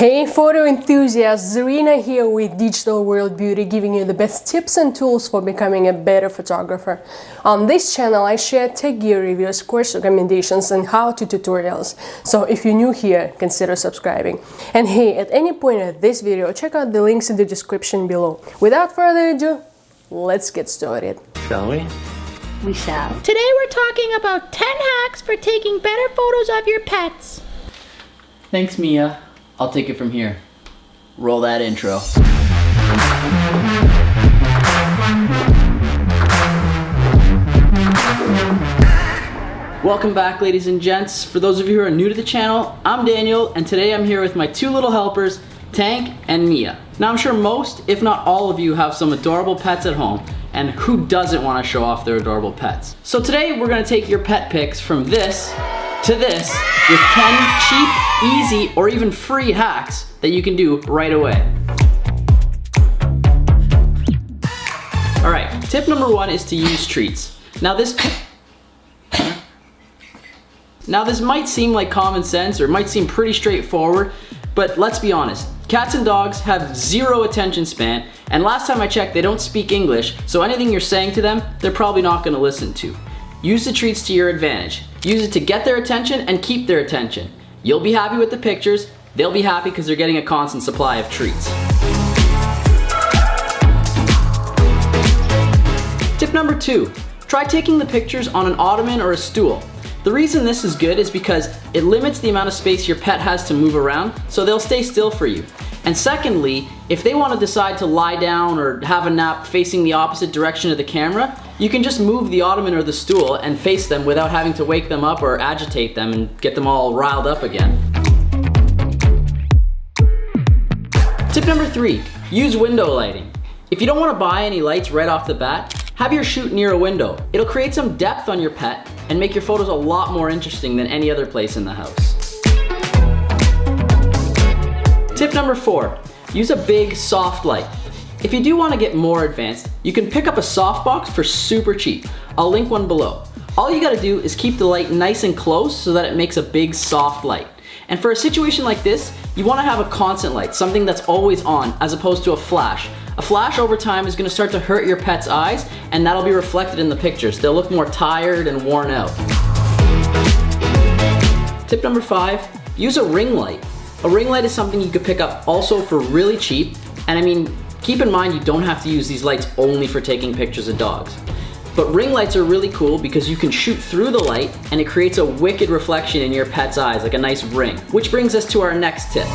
Hey photo enthusiasts, Zarina here with Digital World Beauty, giving you the best tips and tools for becoming a better photographer. On this channel I share tech gear reviews, course recommendations and how-to tutorials. So if you're new here, consider subscribing. And hey, at any point of this video, check out the links in the description below. Without further ado, let's get started. Shall we? We shall. Today we're talking about 10 hacks for taking better photos of your pets. Thanks, Mia. I'll take it from here. Roll that intro. Welcome back, ladies and gents. For those of you who are new to the channel, I'm Daniel, and today I'm here with my two little helpers, Tank and Mia. Now I'm sure most, if not all of you, have some adorable pets at home, and who doesn't want to show off their adorable pets? So today we're going to take your pet pics from this to this with 10 cheap, easy, or even free hacks that you can do right away. All right, tip number one is to use treats. Now this might seem like common sense or it might seem pretty straightforward, but let's be honest. Cats and dogs have zero attention span, and last time I checked, they don't speak English, so anything you're saying to them, they're probably not gonna listen to. Use the treats to your advantage. Use it to get their attention and keep their attention. You'll be happy with the pictures, they'll be happy because they're getting a constant supply of treats. Tip number two, try taking the pictures on an ottoman or a stool. The reason this is good is because it limits the amount of space your pet has to move around, so they'll stay still for you. And secondly, if they want to decide to lie down or have a nap facing the opposite direction of the camera, you can just move the ottoman or the stool and face them without having to wake them up or agitate them and get them all riled up again. Tip number three, use window lighting. If you don't want to buy any lights right off the bat, have your shoot near a window. It'll create some depth on your pet and make your photos a lot more interesting than any other place in the house. Tip number four, use a big soft light. If you do want to get more advanced, you can pick up a SOFTBOX for super cheap. I'll link one below. All you gotta do is keep the light nice and close so that it makes a big soft light. And for a situation like this, you want to have a constant light, something that's always on, as opposed to a flash. A flash over time is going to start to hurt your pet's eyes, and that'll be reflected in the pictures. They'll look more tired and worn out. Tip number five, use a ring light. A ring light is something you could pick up also for really cheap, and I mean, keep in mind you don't have to use these lights only for taking pictures of dogs. But ring lights are really cool because you can shoot through the light and it creates a wicked reflection in your pet's eyes, like a nice ring. Which brings us to our next tip.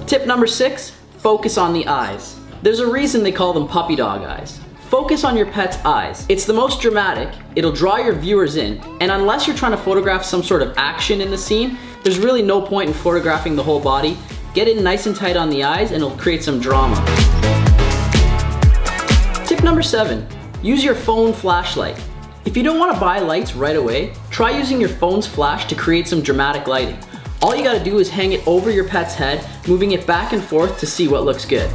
Tip number six, focus on the eyes. There's a reason they call them puppy dog eyes. Focus on your pet's eyes. It's the most dramatic, it'll draw your viewers in, and unless you're trying to photograph some sort of action in the scene, there's really no point in photographing the whole body. Get in nice and tight on the eyes and it'll create some drama. Tip number seven, use your phone flashlight. If you don't want to buy lights right away, try using your phone's flash to create some dramatic lighting. All you gotta do is hang it over your pet's head, moving it back and forth to see what looks good.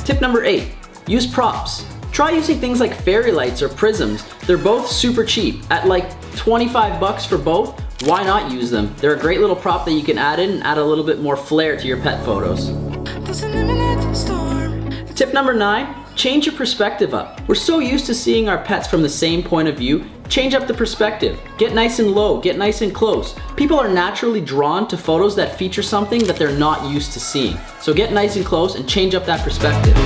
Tip number eight, use props. Try using things like fairy lights or prisms. They're both super cheap. At like 25 bucks for both, why not use them? They're a great little prop that you can add in and add a little bit more flair to your pet photos. Tip number nine, change your perspective up. We're so used to seeing our pets from the same point of view. Change up the perspective. Get nice and low, get nice and close. People are naturally drawn to photos that feature something that they're not used to seeing. So get nice and close and change up that perspective.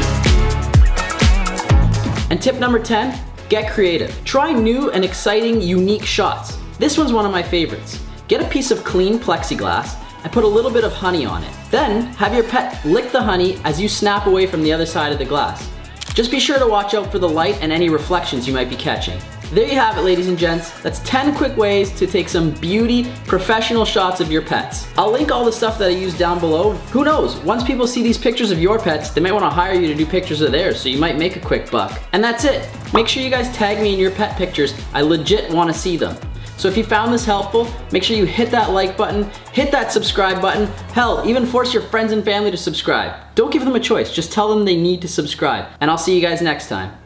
And tip number 10, get creative. Try new and exciting, unique shots. This one's one of my favorites. Get a piece of clean plexiglass and put a little bit of honey on it. Then have your pet lick the honey as you snap away from the other side of the glass. Just be sure to watch out for the light and any reflections you might be catching. There you have it, ladies and gents. That's 10 quick ways to take some beauty, professional shots of your pets. I'll link all the stuff that I use down below. Who knows, once people see these pictures of your pets, they might want to hire you to do pictures of theirs, so you might make a quick buck. And that's it. Make sure you guys tag me in your pet pictures. I legit want to see them. So if you found this helpful, make sure you hit that like button, hit that subscribe button, hell, even force your friends and family to subscribe. Don't give them a choice, just tell them they need to subscribe. And I'll see you guys next time.